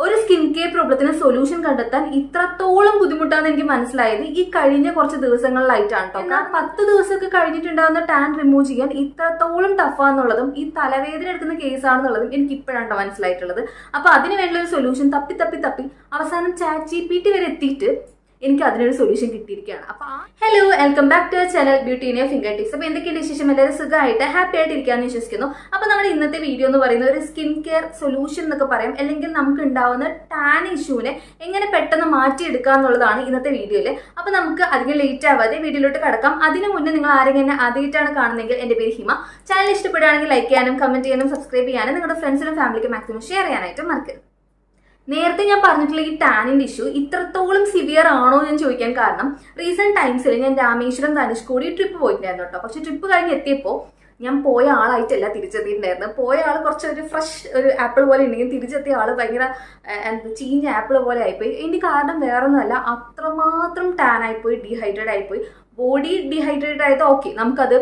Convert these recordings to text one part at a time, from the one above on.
ഒരു skin care പ്രോബ്ലത്തിന് solution കണ്ടെത്താൻ ഇത്രത്തോളം ബുദ്ധിമുട്ടാണെന്ന് എനിക്ക് മനസ്സിലായത് ഈ കഴിഞ്ഞ കുറച്ച് ദിവസങ്ങളിലായിട്ടാണ് കേട്ടോ. കാരണം 10 ദിവസമൊക്കെ കഴിഞ്ഞിട്ടുണ്ടാകുന്ന ടാൻ റിമൂവ് ചെയ്യാൻ ഇത്രത്തോളം ടഫാന്നുള്ളതും ഈ തലവേദന എടുക്കുന്ന കേസാണെന്നുള്ളതും എനിക്ക് ഇപ്പോഴാണ് മനസ്സിലായിട്ടുള്ളത്. അപ്പൊ അതിന് വേണ്ട ഒരു സൊല്യൂഷൻ തപ്പി അവസാനം ChatGPT വരെ എത്തിയിട്ട് എനിക്ക് അതിനൊരു സൊല്യൂഷൻ കിട്ടിയിരിക്കുകയാണ്. അപ്പൊ hello, welcome back to channel beauty in your finger tips. അപ്പൊ എന്തൊക്കെയാണ് വിശേഷം? എല്ലാവരും സുഖമായിട്ട് ഹാപ്പി ആയിട്ട് ഇരിക്കാന്ന് വിശ്വസിക്കുന്നു. അപ്പൊ നമ്മുടെ ഇന്നത്തെ വീഡിയോ എന്ന് പറയുന്നത് ഒരു സ്കിൻ കെയർ സൊല്യൂഷൻ എന്നൊക്കെ പറയാം, അല്ലെങ്കിൽ നമുക്ക് ഉണ്ടാവുന്ന ടാൻ ഇഷ്യൂവിനെ എങ്ങനെ പെട്ടെന്ന് മാറ്റിയെടുക്കുക എന്നുള്ളതാണ് ഇന്നത്തെ വീഡിയോയില്. അപ്പൊ നമുക്ക് അധികം ലേറ്റ് ആവാതെ വീഡിയോയിലോട്ട് കടക്കാം. അതിനു മുന്നേ നിങ്ങൾ ആരെങ്കിലും ആദ്യമായിട്ടാണ് കാണുന്നതെങ്കിൽ എന്റെ പേര് ഹിമ. ചാനൽ ഇഷ്ടപ്പെടുകയാണെങ്കിൽ ലൈക്ക് ചെയ്യാനും കമന്റ് ചെയ്യാനും സബ്സ്ക്രൈബ് ചെയ്യാനും നിങ്ങളുടെ ഫ്രണ്ട്സിനും ഫാമിലിക്കും മാക്സിമം ഷെയർ ചെയ്യാനായിട്ട് മറക്കരുത്. നേരത്തെ ഞാൻ പറഞ്ഞിട്ടുള്ള ഈ ടാനിന്റെ ഇഷ്യൂ ഇത്രത്തോളം സിവിയർ ആണോ എന്ന് ചോദിക്കാൻ കാരണം റീസെന്റ് ടൈംസിൽ ഞാൻ രാമേശ്വരം ധനുഷ്കോടി ട്രിപ്പ് പോയിട്ടുണ്ടായിരുന്നു കേട്ടോ. പക്ഷെ ട്രിപ്പ് കഴിഞ്ഞ് എത്തിയപ്പോൾ ഞാൻ പോയ ആളായിട്ടല്ല തിരിച്ചെത്തിയിട്ടുണ്ടായിരുന്നു. പോയ ആൾ കുറച്ചൊരു ഫ്രഷ് ഒരു ആപ്പിൾ പോലെ ഉണ്ടെങ്കിൽ തിരിച്ചെത്തിയ ആൾ ഭയങ്കര ചീഞ്ഞ ആപ്പിൾ പോലെ ആയിപ്പോയി. ഇതിന്റെ കാരണം വേറൊന്നുമല്ല, അത്രമാത്രം ടാൻ ആയിപ്പോയി, ഡീഹൈഡ്രേറ്റ് ആയിപ്പോയി. ബോഡി ഡീഹൈഡ്രേറ്റ് ആയത് ഓക്കെ, നമുക്കത്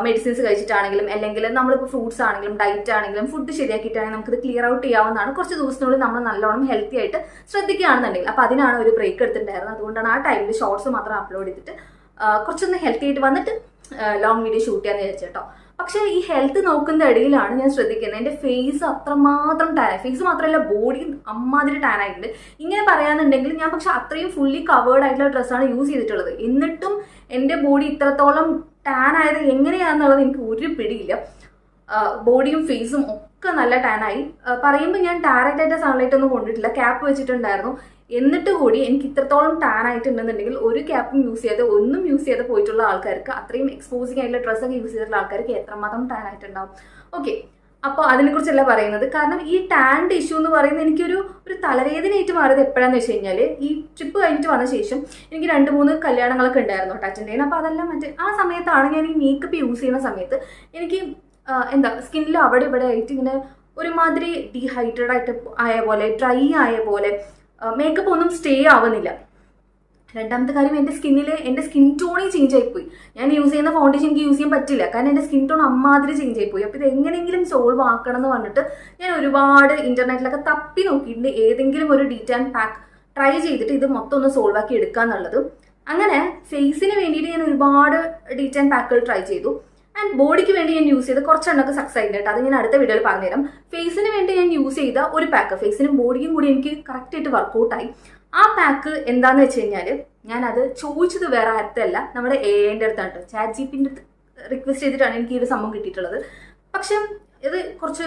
മെഡിസിൻസ് കഴിച്ചിട്ടാണെങ്കിലും അല്ലെങ്കിൽ നമ്മളിപ്പോൾ ഫ്രൂട്ട്സ് ആണെങ്കിലും ഡയറ്റ് ആണെങ്കിലും ഫുഡ് ശരിയാക്കിയിട്ടാണെങ്കിൽ നമുക്കത് ക്ലിയർ ഔട്ട് ചെയ്യാവുന്നതാണ്. കുറച്ച് ദിവസത്തിനുള്ളിൽ നമ്മൾ നല്ലോണം ഹെൽത്തി ആയിട്ട് ശ്രദ്ധിക്കുകയാണെന്നുണ്ടെങ്കിൽ. അപ്പോൾ അതിനാണ് ഒരു ബ്രേക്ക് എടുത്തിട്ടുണ്ടായിരുന്നത്. അതുകൊണ്ടാണ് ആ ടൈമിൽ ഷോർട്സ് മാത്രം അപ്ലോഡ് ചെയ്തിട്ട് കുറച്ചൊന്ന് ഹെൽത്തി ആയിട്ട് വന്നിട്ട് ലോങ് വീഡിയോ ഷൂട്ട് ചെയ്യാന്ന് വിചാരിച്ചു കേട്ടോ. പക്ഷേ ഈ ഹെൽത്ത് നോക്കുന്ന ഇടയിലാണ് ഞാൻ ശ്രദ്ധിക്കുന്നത് എൻ്റെ ഫേസ് അത്രമാത്രം ടാൻ, ഫേസ് മാത്രമല്ല ബോഡി അമ്മാതിരി ടാൻ ആയിട്ടുണ്ട്. ഇങ്ങനെ പറയാന്നുണ്ടെങ്കിൽ ഞാൻ പക്ഷെ അത്രയും ഫുള്ളി കവേർഡ് ആയിട്ടുള്ള ഡ്രസ്സാണ് യൂസ് ചെയ്തിട്ടുള്ളത്. എന്നിട്ടും എൻ്റെ ബോഡി ഇത്രത്തോളം ടാൻ ആയത് എങ്ങനെയാണെന്നുള്ളത് എനിക്ക് ഒരു പിടിയില്ല. ബോഡിയും ഫേസും ഒക്കെ നല്ല ടാനായി. പറയുമ്പോൾ ഞാൻ ഡയറക്റ്റ് ആയിട്ട് സൺലൈറ്റ് ഒന്നും കൊണ്ടിട്ടില്ല, ക്യാപ്പ് വെച്ചിട്ടുണ്ടായിരുന്നു. എന്നിട്ട് കൂടി എനിക്ക് ഇത്രത്തോളം ടാൻ ആയിട്ടുണ്ടെന്നുണ്ടെങ്കിൽ ഒരു ക്യാപ്പും യൂസ് ചെയ്ത് ഒന്നും യൂസ് ചെയ്ത് പോയിട്ടുള്ള ആൾക്കാർക്ക്, അത്രയും എക്സ്പോസിങ് ആയിട്ടുള്ള ഡ്രസ്സൊക്കെ യൂസ് ചെയ്തിട്ടുള്ള ആൾക്കാർക്ക് എത്രമാത്രം ടാൻ ആയിട്ടുണ്ടാവും. ഓക്കെ, അപ്പോൾ അതിനെക്കുറിച്ചല്ല പറയുന്നത്. കാരണം ഈ ടാൻഡ് ഇഷ്യൂ എന്ന് പറയുന്നത് എനിക്കൊരു തലവേദനയായിട്ട് മാറിയത് എപ്പോഴാന്ന് വെച്ച് കഴിഞ്ഞാൽ ഈ ട്രിപ്പ് കഴിഞ്ഞിട്ട് വന്ന ശേഷം എനിക്ക് 2-3 കല്യാണങ്ങളൊക്കെ ഉണ്ടായിരുന്നു അറ്റൻഡ് ചെയ്യാൻ. അപ്പോൾ അതെല്ലാം ആ സമയത്താണ് ഞാൻ ഈ മേക്കപ്പ് യൂസ് ചെയ്യുന്ന സമയത്ത് എനിക്ക് സ്കിന്നിൽ അവിടെ ഇവിടെ ആയിട്ട് ഇങ്ങനെ ഒരുമാതിരി ഡീഹൈഡ്രേറ്റ് ആയിട്ട് ആയ പോലെ, ഡ്രൈ ആയ പോലെ, മേക്കപ്പ് ഒന്നും സ്റ്റേ ആവുന്നില്ല. രണ്ടാമത്തെ കാര്യം, എൻ്റെ സ്കിൻ ടോണേ ചേഞ്ച് ആയിപ്പോയി. ഞാൻ യൂസ് ചെയ്യുന്ന ഫൗണ്ടേഷൻ എനിക്ക് യൂസ് ചെയ്യാൻ പറ്റില്ല, കാരണം എൻ്റെ സ്കിൻ ടോൺ അമ്മാതിരി ചേഞ്ച് ആയിപ്പോയി. അപ്പോൾ ഇത് എങ്ങനെയെങ്കിലും സോൾവ് ആക്കണം എന്ന് പറഞ്ഞിട്ട് ഞാൻ ഒരുപാട് ഇന്റർനെറ്റിലൊക്കെ തപ്പി നോക്കിയിട്ടുണ്ട് ഏതെങ്കിലും ഒരു ഡീറ്റാൻ പാക്ക് ട്രൈ ചെയ്തിട്ട് ഇത് മൊത്തം ഒന്ന് സോൾവ് ആക്കി എടുക്കാന്നുള്ളത്. അങ്ങനെ ഫേസിന് വേണ്ടിയിട്ട് ഞാൻ ഒരുപാട് ഡീറ്റാൻ പാക്കുകൾ ട്രൈ ചെയ്തു. ആൻഡ് ബോഡിക്ക് വേണ്ടി ഞാൻ യൂസ് ചെയ്ത കുറച്ചെണ്ണൊക്കെ സക്സസ് ആയിട്ടുണ്ട്. അത് ഞാൻ അടുത്ത വീഡിയോയിൽ പറഞ്ഞുതരാം. ഫേസിന് വേണ്ടി ഞാൻ യൂസ് ചെയ്ത ഒരു പാക്ക്, ഫേസിനും ബോഡിക്കും കൂടി എനിക്ക് കറക്റ്റായിട്ട് വർക്കൗട്ടായി. ആ പാക്ക് എന്താന്ന് വെച്ച് കഴിഞ്ഞാൽ ഞാനത് ചോദിച്ചത് വേറെ ആരത്തല്ല, നമ്മുടെ AI-ൻ്റെ അടുത്താണ് കേട്ടോ. ChatGPT റിക്വസ്റ്റ് ചെയ്തിട്ടാണ് എനിക്ക് ഈ ഒരു സംഭവം കിട്ടിയിട്ടുള്ളത്. പക്ഷെ ഇത് കുറച്ച്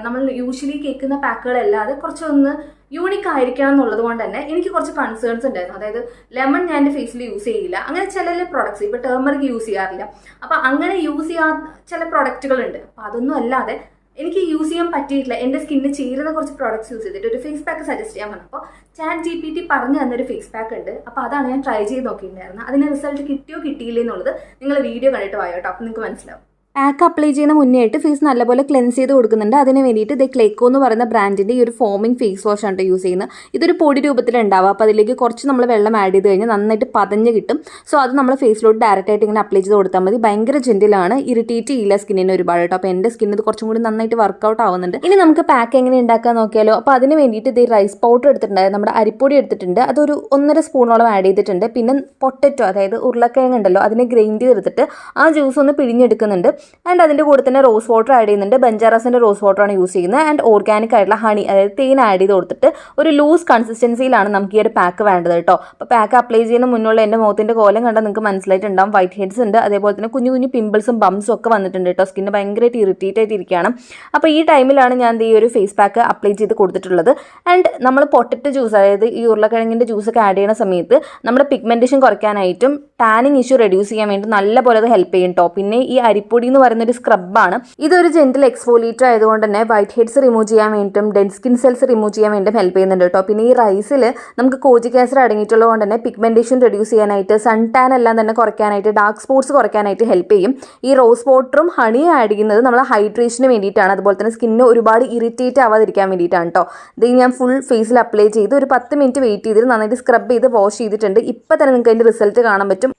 നമ്മൾ യൂഷ്വലി കേൾക്കുന്ന പാക്കുകളല്ലാതെ കുറച്ചൊന്ന് യൂണിക് ആയിരിക്കണം എന്നുള്ളത് കൊണ്ട് തന്നെ എനിക്ക് കുറച്ച് കൺസേൺസ് ഉണ്ടായിരുന്നു. അതായത് ലെമൺ ഞാൻ എൻ്റെ ഫേസിൽ യൂസ് ചെയ്യില്ല, അങ്ങനെ ചില പ്രോഡക്ട്സ്, ഇപ്പോൾ ടേമറിക് യൂസ് ചെയ്യാറില്ല. അപ്പം അങ്ങനെ യൂസ് ചെയ്യാൻ ചില പ്രൊഡക്റ്റുകളുണ്ട്. അപ്പം അതൊന്നും അല്ലാതെ എനിക്ക് യൂസ് ചെയ്യാൻ പറ്റിയിട്ടില്ല, എൻ്റെ സ്കിന്നിന് ചേരുന്ന കുറച്ച് പ്രോഡക്ട്സ് യൂസ് ചെയ്തിട്ട് ഒരു ഫേസ് പാക്ക് സജസ്റ്റ് ചെയ്യാൻ പറഞ്ഞപ്പോൾ ChatGPT പറഞ്ഞു തന്നൊരു ഫേസ് പാക്ക് ഉണ്ട്. അപ്പോൾ അതാണ് ഞാൻ ട്രൈ ചെയ്ത് നോക്കിയിട്ടുണ്ടായിരുന്നത്. അതിന് റിസൾട്ട് കിട്ടിയോ കിട്ടിയില്ലേ എന്നുള്ളത് നിങ്ങൾ വീഡിയോ കണ്ടിട്ട് വായോ കേട്ടോ, അപ്പോൾ നിങ്ങൾക്ക് മനസ്സിലാവും. പാക്ക് അപ്ലൈ ചെയ്യുന്ന മുന്നേ ആയിട്ട് ഫേസ് നല്ലപോലെ ക്ലെൻസ് ചെയ്ത് കൊടുക്കുന്നുണ്ട്. അതിന് വേണ്ടിയിട്ട് ഇത് ക്ലേക്കോ എന്ന് പറയുന്ന ബ്രാൻഡിൻ്റെ ഈ ഒരു ഫോമിംഗ് ഫേസ് വാഷ് ആണ് യൂസ് ചെയ്യുന്നത്. ഇതൊരു പൊടി രൂപത്തിലുണ്ടാവുക. അപ്പോൾ അതിലേക്ക് കുറച്ച് നമ്മൾ വെള്ളം ആഡ് ചെയ്ത് കഴിഞ്ഞാൽ നന്നായിട്ട് പതഞ്ഞ് കിട്ടും. സോ അത് നമ്മൾ ഫേസിലോട്ട് ഡയറക്റ്റ് ആയിട്ട് ഇങ്ങനെ അപ്ലൈ ചെയ്ത് കൊടുത്താൽ മതി. ഭയങ്കര ജെന്റിലാണ്, ഇറിറ്റേറ്റ് ചെയ്യില്ല സ്കിന്നിന് ഒരുപാട് കേട്ടോ. അപ്പോൾ എൻ്റെ സ്കിന്നിന് ഇത് കുറച്ചും കൂടി നന്നായിട്ട് വർക്കൗട്ട് ആവുന്നുണ്ട്. ഇനി നമുക്ക് പാക്ക് എങ്ങനെ ഉണ്ടാക്കാൻ നോക്കിയാലോ. അപ്പോൾ അതിന് വേണ്ടിയിട്ട് ഇത് റൈസ് പൗഡർ എടുത്തിട്ടുണ്ട്, നമ്മുടെ അരിപ്പൊടി എടുത്തിട്ടുണ്ട്, അതൊരു 1.5 സ്പൂണോളം ആഡ് ചെയ്തിട്ടുണ്ട്. പിന്നെ പൊട്ടറ്റോ, അതായത് ഉരുളക്കിഴങ്ങ് ഉണ്ടല്ലോ, അതിനെ ഗ്രൈൻഡ് ചെയ്തെടുത്തിട്ട് ആ ജ്യൂസ് ഒന്ന് പിഴിഞ്ഞെടുക്കുന്നുണ്ട്. ആൻഡ് അതിൻ്റെ കൂടെ തന്നെ റോസ് വാട്ടർ ആഡ് ചെയ്യുന്നുണ്ട്. ബഞ്ചാറസിൻ്റെ റോസ് വാട്ടറാണ് യൂസ് ചെയ്യുന്നത്. ആൻഡ് ഓർഗാനിക് ആയിട്ടുള്ള ഹണി, അതായത് തേൻ ആഡ് ചെയ്ത് കൊടുത്തിട്ട് ഒരു ലൂസ് കൺസിസ്റ്റൻസിയിലാണ് നമുക്ക് ഈ ഒരു പാക്ക് വേണ്ടത് കേട്ടോ. അപ്പോൾ പാക്ക് അപ്ലൈ ചെയ്യുന്ന മുന്നുള്ള എൻ്റെ മുഖത്തിൻ്റെ കോലം കണ്ടാൽ നിങ്ങൾക്ക് മനസ്സിലായിട്ടുണ്ടാവും. വൈറ്റ് ഹെഡ്സ് ഉണ്ട്, അതേപോലെ തന്നെ കുഞ്ഞു കുഞ്ഞു പിമ്പിൾസും ബംസും ഒക്കെ വന്നിട്ടുണ്ട് കേട്ടോ. സ്കിന്ന് ഭയങ്കരമായിട്ട് ഇറിറ്റേറ്റ് ആയിട്ടിരിക്കുകയാണ്. അപ്പോൾ ഈ ടൈമിലാണ് ഞാൻ ഈ ഒരു ഫേസ് പാക്ക് അപ്ലൈ ചെയ്ത് കൊടുത്തിട്ടുള്ളത്. ആൻഡ് നമ്മൾ പൊട്ടറ്റോ ജ്യൂസ്, അതായത് ഈ ഉരുളക്കിഴങ്ങിൻ്റെ ജ്യൂസൊക്കെ ആഡ് ചെയ്യുന്ന സമയത്ത് നമ്മുടെ പിഗ്മെൻറ്റേഷൻ കുറയ്ക്കാനായിട്ടും ടാനിങ് ഇഷ്യൂ റെഡ്യൂസ് ചെയ്യാൻ വേണ്ടി നല്ലപോലെ അത് ഹെൽപ്പ് ചെയ്യും കേട്ടോ. പിന്നെ ഈ അരിപ്പൊടി എന്ന് പറയുന്ന ഒരു സ്ക്രബാണ്. ഇതൊരു ജെന്റിൽ എക്സ്ഫോലിയേറ്റർ ആയതുകൊണ്ട് തന്നെ വൈറ്റ് ഹെഡ്സ് റിമൂവ് ചെയ്യാൻ വേണ്ടിയിട്ടും ഡെഡ് സ്കിൻ സെൽസ് റിമൂവ് ചെയ്യാൻ വേണ്ടിയും ഹെൽപ്പ് ചെയ്യുന്നുണ്ട് കേട്ടോ. പിന്നെ ഈ റൈസിൽ നമുക്ക് കോജിക് ആസിഡ് അടങ്ങിയിട്ടുള്ളത് കൊണ്ട് തന്നെ പിഗ്മെന്റേഷൻ റെഡ്യൂസ് ചെയ്യാനായിട്ട്, സൺ ടാൻ എല്ലാം തന്നെ കുറയ്ക്കാനായിട്ട്, ഡാർക്ക് സ്പോട്ട്സ് കുറയ്ക്കാനായിട്ട് ഹെൽപ്പ് ചെയ്യും. ഈ റോസ് വാട്ടറും ഹണിയും ആഡ് ചെയ്യുന്നത് നമ്മൾ ഹൈഡ്രേഷന് വേണ്ടിയിട്ടാണ്. അതുപോലെ തന്നെ സ്കിന്ന് ഒരുപാട് ഇറിറ്റേറ്റ് ആവാതിരിക്കാൻ വേണ്ടിയിട്ടാണ് കേട്ടോ. ഇത് ഞാൻ ഫുൾ ഫേസിൽ അപ്ലൈ ചെയ്ത് ഒരു 10 മിനിറ്റ് വെയിറ്റ് ചെയ്തിട്ട് നന്നായിട്ട് സ്ക്രബ് ചെയ്ത് വാഷ് ചെയ്തിട്ടുണ്ട്. ഇപ്പം തന്നെ നിങ്ങൾക്ക് അതിൻ്റെ റിസൾട്ട് കാണാൻ പറ്റും.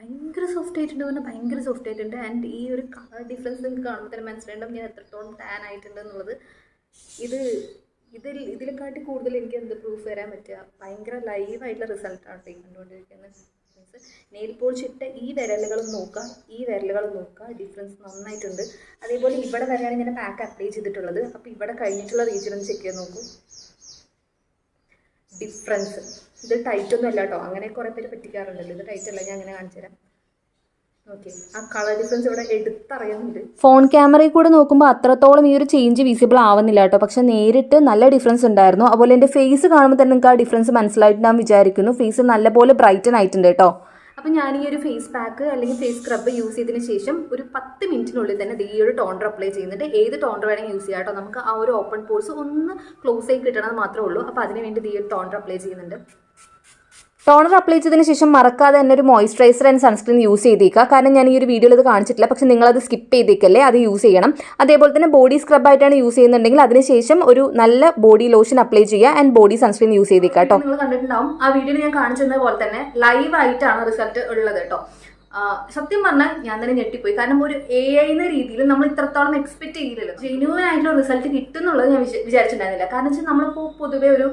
ഭയങ്കര സോഫ്റ്റ് ആയിട്ടുണ്ട് പറഞ്ഞാൽ ഭയങ്കര സോഫ്റ്റ് ആയിട്ടുണ്ട്. ആൻഡ് ഈ ഒരു കളർ ഡിഫറൻസ് നിങ്ങൾക്ക് കാണുമ്പോൾ തന്നെ മനസ്സിലായിട്ടുണ്ടാവും ഞാൻ എത്രത്തോളം ടാൻ ആയിട്ടുണ്ട് എന്നുള്ളത്. ഇതിനെക്കാട്ടി കൂടുതൽ എനിക്ക് എന്ത് പ്രൂഫ് തരാൻ പറ്റുക? ഭയങ്കര ലൈവായിട്ടുള്ള റിസൾട്ടാണ് ഈ കണ്ടുകൊണ്ടിരിക്കുന്നത്. നെയിൽ പോളിഷ് ഇട്ട ഈ വിരലുകളും നോക്കുക, ഡിഫറൻസ് നന്നായിട്ടുണ്ട്. അതേപോലെ ഇവിടെ വരെയാണ് ഞാൻ പാക്ക് അപ്ലൈ ചെയ്തിട്ടുള്ളത്. അപ്പോൾ ഇവിടെ കഴിഞ്ഞിട്ടുള്ള റീജിയൻ ഒന്ന് ചെക്ക് ചെയ്ത് നോക്കൂ. ഡിഫറൻസ് ഇത് ടൈറ്റ് ഒന്നും അല്ല കേട്ടോ, അങ്ങനെ കുറേ പേര് പറ്റിക്കാറുണ്ടല്ലോ. ഇത് ടൈറ്റ് അല്ല, ഞാൻ അങ്ങനെ കാണിച്ചു തരാം. ഓക്കെ, ആ കളർ ഡിഫറൻസ് ഇവിടെ എടുത്തറിയുന്നുണ്ട്. ഫോൺ ക്യാമറയിൽ കൂടെ നോക്കുമ്പോൾ അത്രത്തോളം ഈ ഒരു ചേഞ്ച് വിസിബിൾ ആവുന്നില്ല കേട്ടോ, പക്ഷെ നേരിട്ട് നല്ല ഡിഫറൻസ് ഉണ്ടായിരുന്നു. അതുപോലെ എൻ്റെ ഫേസ് കാണുമ്പോൾ തന്നെ നിങ്ങൾക്ക് ആ ഡിഫറൻസ് മനസ്സിലായിട്ട് ഞാൻ വിചാരിക്കുന്നു. ഫേസ് നല്ലപോലെ ബ്രൈറ്റൻ ആയിട്ടുണ്ട് കേട്ടോ. അപ്പം ഞാൻ ഈ ഒരു ഫേസ് പാക്ക് അല്ലെങ്കിൽ ഫേസ് സ്ക്രബ് യൂസ് ചെയ്തതിന് ശേഷം ഒരു 10 മിനിറ്റിനുള്ളിൽ തന്നെ ഈ ഒരു ടോണർ അപ്ലൈ ചെയ്യുന്നുണ്ട്. ഏത് ടോണർ വേണമെങ്കിൽ യൂസ് ചെയ്യാം കേട്ടോ. നമുക്ക് ആ ഒരു ഓപ്പൺ പോർസ് ഒന്ന് ക്ലോസ് ആയി കിട്ടണമെന്ന് മാത്രമേ ഉള്ളൂ. അപ്പോൾ അതിന് വേണ്ടി ഈ ഒരു ടോണർ അപ്ലൈ ചെയ്യുന്നുണ്ട്. ടോണർ അപ്ലൈ ചെയ്തതിന് ശേഷം മറക്കാതെ തന്നെ ഒരു മോയ്സ്ചറൈസർ ആൻഡ് സൺസ്ക്രീൻ യൂസ് ചെയ്തേക്കുക. കാരണം ഞാൻ ഈ ഒരു വീഡിയോയിൽ ഇത് കാണിച്ചിട്ടില്ല, പക്ഷെ നിങ്ങളത് സ്കിപ്പ് ചെയ്തേക്കല്ലേ, അത് യൂസ് ചെയ്യണം. അതേപോലെ തന്നെ ബോഡി സ്ക്രബ് ആയിട്ടാണ് യൂസ് ചെയ്യുന്നുണ്ടെങ്കിൽ അതിനുശേഷം ഒരു നല്ല ബോഡി ലോഷൻ അപ്ലൈ ചെയ്യുക ആൻഡ് ബോഡി സൺസ്ക്രീൻ യൂസ് ചെയ്തേക്കുക കേട്ടോ. നിങ്ങൾ കണ്ടിട്ടുണ്ടാവും ആ വീഡിയോയിൽ ഞാൻ കാണിച്ചത് പോലെ തന്നെ ലൈവ് ആയിട്ടാണ് റിസൾട്ട് ഉള്ളത് കേട്ടോ. സത്യം പറഞ്ഞാൽ ഞാൻ തന്നെ ഞെട്ടിപ്പോയി. കാരണം ഒരു AI എന്ന രീതിയിൽ നമ്മൾ ഇത്രത്തോളം എക്സ്പെക്ട് ചെയ്തില്ലല്ലോ. ജെന്യൂൻ ആയിട്ടുള്ള റിസൾട്ട് കിട്ടുന്നുള്ളത് ഞാൻ വിചാരിച്ചിട്ടുണ്ടായിരുന്നില്ല. കാരണം വെച്ചാൽ നമ്മളിപ്പോൾ പൊതുവെ ഒരു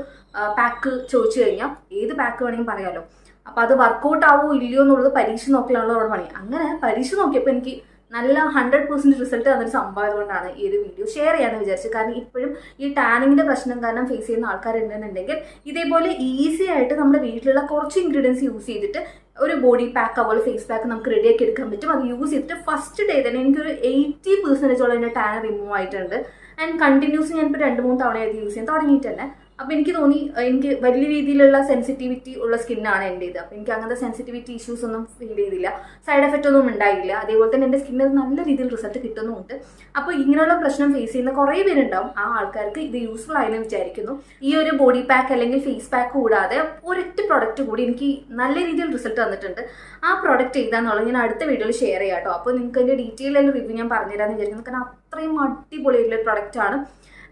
പാക്ക് ചോദിച്ചു കഴിഞ്ഞാൽ ഏത് പാക്ക് വേണമെങ്കിൽ പറയാമല്ലോ. അപ്പോൾ അത് വർക്കൗട്ട് ആവോ ഇല്ലയോ എന്നുള്ളത് പരീക്ഷ നോക്കലാണല്ലോ അവിടെ പണി. അങ്ങനെ പരീക്ഷ നോക്കിയപ്പോൾ എനിക്ക് നല്ല 100% റിസൾട്ട് തന്നൊരു സംഭവം കൊണ്ടാണ് ഈ ഒരു വീഡിയോ ഷെയർ ചെയ്യാമെന്ന് വിചാരിച്ചത്. കാരണം ഇപ്പോഴും ഈ ടാനിങ്ങിൻ്റെ പ്രശ്നം കാരണം ഫേസ് ചെയ്യുന്ന ആൾക്കാരുണ്ടെന്നുണ്ടെങ്കിൽ ഇതേപോലെ ഈസി ആയിട്ട് നമ്മുടെ വീട്ടിലുള്ള കുറച്ച് ഇൻഗ്രീഡിയൻസ് യൂസ് ചെയ്തിട്ട് ഒരു ബോഡി പാക്ക് അതുപോലെ ഫേസ് പാക്ക് നമുക്ക് റെഡിയാക്കി എടുക്കാൻ പറ്റും. അത് യൂസ് ചെയ്തിട്ട് ഫസ്റ്റ് ഡേ തന്നെ എനിക്കൊരു 80% എൻ്റെ ടാൻ റിമൂവ് ആയിട്ടുണ്ട്. ആൻഡ് കണ്ടിന്യൂസ് ഞാനിപ്പോൾ 2-3 തവണയായിട്ട് യൂസ് ചെയ്യാൻ തുടങ്ങിയിട്ട് അപ്പോൾ എനിക്ക് തോന്നി എനിക്ക് വലിയ രീതിയിലുള്ള സെൻസിറ്റിവിറ്റി ഉള്ള സ്കിന്നാണ് എൻ്റേത്. അപ്പോൾ എനിക്ക് അങ്ങനത്തെ സെൻസിറ്റിവിറ്റി ഇഷ്യൂസ് ഒന്നും ഫീൽ ചെയ്തില്ല, സൈഡ് എഫക്റ്റ് ഒന്നും ഉണ്ടായില്ല. അതേപോലെ തന്നെ എൻ്റെ സ്കിന്നിൽ നല്ല രീതിയിൽ റിസൾട്ട് കിട്ടുന്നുമുണ്ട്. അപ്പോൾ ഇങ്ങനെയുള്ള പ്രശ്നം ഫേസ് ചെയ്യുന്ന കുറേ പേരുണ്ടാവും. ആ ആൾക്കാർക്ക് ഇത് യൂസ്ഫുൾ ആയെന്ന് വിചാരിക്കുന്നു. ഈ ഒരു ബോഡി പാക്ക് അല്ലെങ്കിൽ ഫേസ് പാക്ക് കൂടാതെ ഒരൊറ്റ പ്രൊഡക്റ്റ് കൂടി എനിക്ക് നല്ല രീതിയിൽ റിസൾട്ട് തന്നിട്ടുണ്ട്. ആ പ്രൊഡക്റ്റ് ഏതാണെന്നുള്ളത് ഞാൻ അടുത്ത വീഡിയോയിൽ ഷെയർ ചെയ്യാം കേട്ടോ. അപ്പോൾ നിങ്ങൾക്ക് അതിൻ്റെ ഡീറ്റെയിൽ ആയിട്ട് റിവ്യൂ ഞാൻ പറഞ്ഞുതരാമെന്ന് വിചാരിക്കുന്നു. കാരണം അത്രയും അടിപൊളിയായിട്ടുള്ള പ്രൊഡക്റ്റാണ്.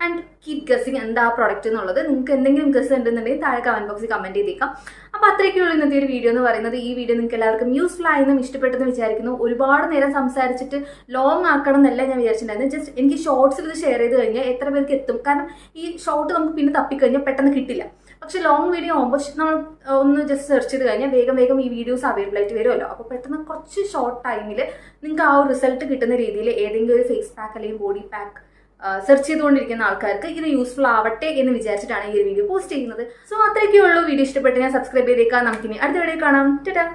ആൻഡ് കീപ് ഗസ്സിങ് എന്താ പ്രോഡക്റ്റ് എന്നുള്ളത്. നിങ്ങൾക്ക് എന്തെങ്കിലും ഗസ് ഉണ്ടെന്നുണ്ടെങ്കിൽ താഴെ കമന്റ് ബോക്സിൽ കമന്റ് ചെയ്തേക്കാം. അപ്പോൾ അത്രയ്ക്കുള്ള ഇന്നത്തെ ഒരു വീഡിയോ എന്ന് പറയുന്നത്. ഈ വീഡിയോ നിങ്ങൾക്ക് എല്ലാവർക്കും യൂസ്ഫുൾ ആയെന്നും ഇഷ്ടപ്പെട്ടെന്ന് വിചാരിക്കുന്നു. ഒരുപാട് നേരം സംസാരിച്ചിട്ട് ലോങ് ആക്കണം എന്നല്ല ഞാൻ വിചാരിച്ചിട്ടുണ്ടായിരുന്നു. ജസ്റ്റ് എനിക്ക് ഷോർട്സിൽ ഇത് ഷെയർ ചെയ്ത് കഴിഞ്ഞാൽ എത്ര പേർക്ക് എത്തും. കാരണം ഈ ഷോർട്ട് നമുക്ക് പിന്നെ തപ്പിക്കഴിഞ്ഞാൽ പെട്ടെന്ന് കിട്ടില്ല. പക്ഷെ ലോങ് വീഡിയോ ആകുമ്പോൾ നമ്മൾ ഒന്ന് ജസ്റ്റ് സെർച്ച് ചെയ്ത് കഴിഞ്ഞാൽ വേഗം ഈ വീഡിയോസ് അവൈലബിൾ ആയിട്ട് വരുമല്ലോ. അപ്പോൾ പെട്ടെന്ന് കുറച്ച് ഷോർട്ട് ടൈമിൽ നിങ്ങൾക്ക് ആ ഒരു റിസൾട്ട് കിട്ടുന്ന രീതിയിൽ ഏതെങ്കിലും ഒരു ഫേസ് പാക്ക് അല്ലെങ്കിൽ ബോഡി പാക്ക് സെർച്ച് ചെയ്തുകൊണ്ടിരിക്കുന്ന ആൾക്കാർക്ക് ഇത് യൂസ്ഫുൾ ആവട്ടെ എന്ന് വിചാരിച്ചിട്ടാണ് ഈ ഒരു വീഡിയോ പോസ്റ്റ് ചെയ്യുന്നത്. സോ അത്രയൊക്കെ ഉള്ളൂ. വീഡിയോ ഇഷ്ടപ്പെട്ട് ഞാൻ സബ്സ്ക്രൈബ് ചെയ്തേക്കാം. നമുക്കിനി അടുത്ത വീഡിയോ കാണാം. ടാറ്റാ.